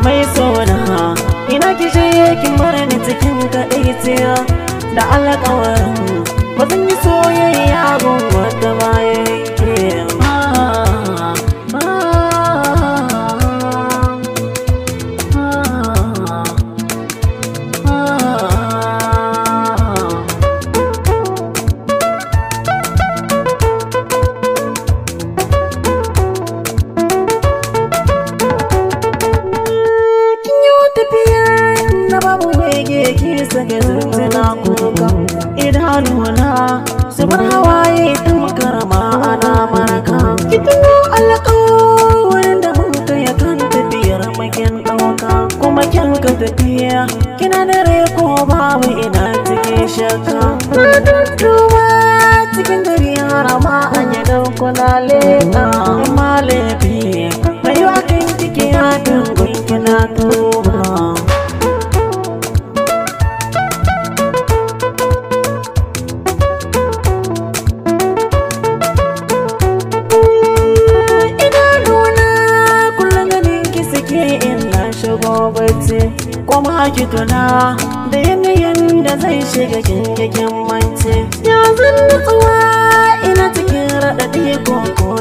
Mai sona ina kishe kin bar ni cikin kaɗaiciya da alƙawarin ba zan yi soyayya gun wata bayan ke. Saka zuntuna kuka idanuna su bar hawaye tamkar ma'ana maraka. Ki tuno alƙawarin da mun kai kan tafiyar makin ɗauka, kuma kyan ka tafiya kina da rai ko babu ina cikin shakka. Na dudduba cikin gari har ma an yi ɗaukuna leƙa ma laifi mai yi akan ciki ya dungun kina tuba. Kuma ki tuna da yanayin da zai shiga kinkikin mance. Ya zan nutsuwa ina cikin raɗaɗi ko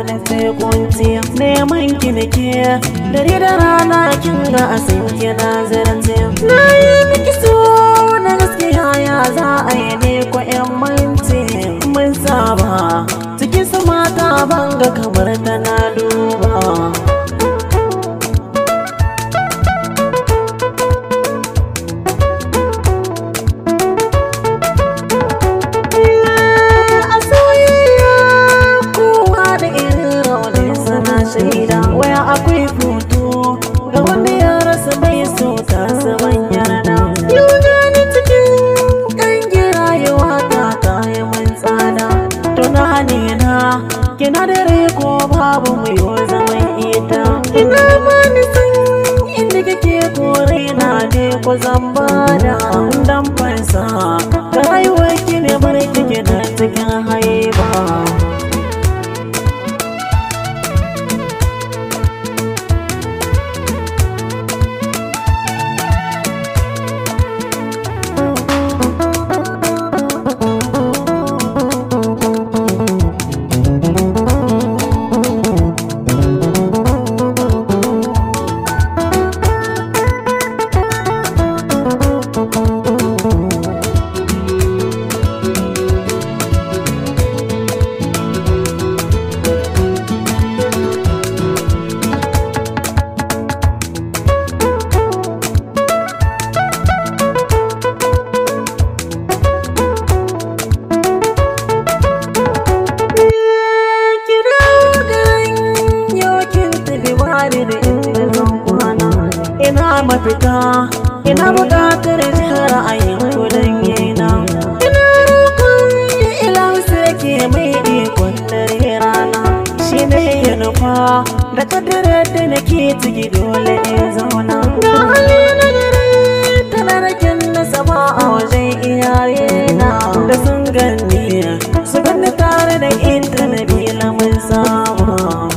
na sai kunci. Neman ki nake dare da rana kin ga asin kina zarce. Na yi miki so na gaskiya ya za a yi ne ko ƴan mance. Mun saba cikin su mata banga kamar tana duba. Waya akwai foto ga wanda ya rasa mai so ta saman yarda. Yau gani cikin ƙangin rayuwa ta yi mun tsada. Tunani na kina da rai ko babu mai yau zaman ita. Ina ma nisan inda kake kore na ne ko zan bada dan fansa. Ga rayuwar ki ne bar kike da cikin haiba. Ina mafita, ina buƙatar jihar ra'ayin kudin yana. Ina roƙon ilahu sai mai ikon dare rana. Shi ne ya nufa da kadarar da nake ciki dole in zauna. Da hali na gare tana rakin nasaba a wajen iyayena. Da sun ganni su ganni tare da ita na bila mun saba.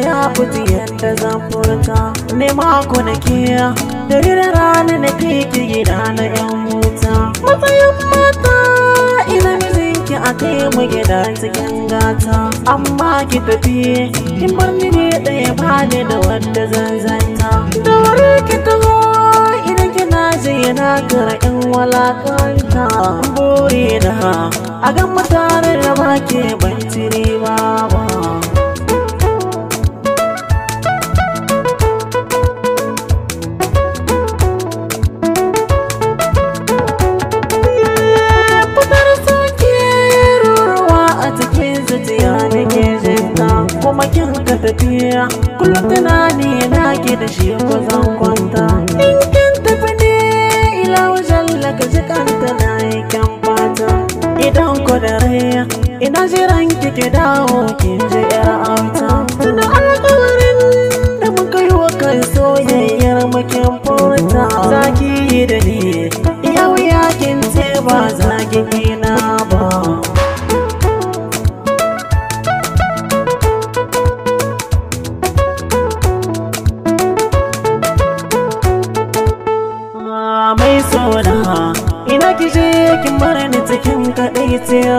Ya fiti yadda zan furta nema ku nake dare da rana na kai ki gida na yan huta. Matsayin mata ina mijinki a kai mu gida cikin gata, amma ki tafi kin bar ni ne ɗaya ba ni da wadda zan zanta. Da wuri ki taho idan kina je na kara in walakanta. Burina a gan mutane da ba ke ban cire ba. Kuma kin ka tafiya kullum tunani na ke da shi ko zan kwanta. In kin tafi ne ila wajen laka ji kanta na yi kyan fata. Idan ko da rai ina jiran kike dawo kin ji yar auta. Tuna alƙawarin da muka yi wa kan soyayyar mukin furta. Zaki yi da ni yau yakin ce ba zaki kina ba. Mai sona ina kije kin bar ni cikin kaɗaiciya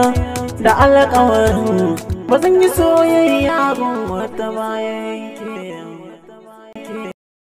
da alƙawarin ba zan yi soyayya gun wata bayan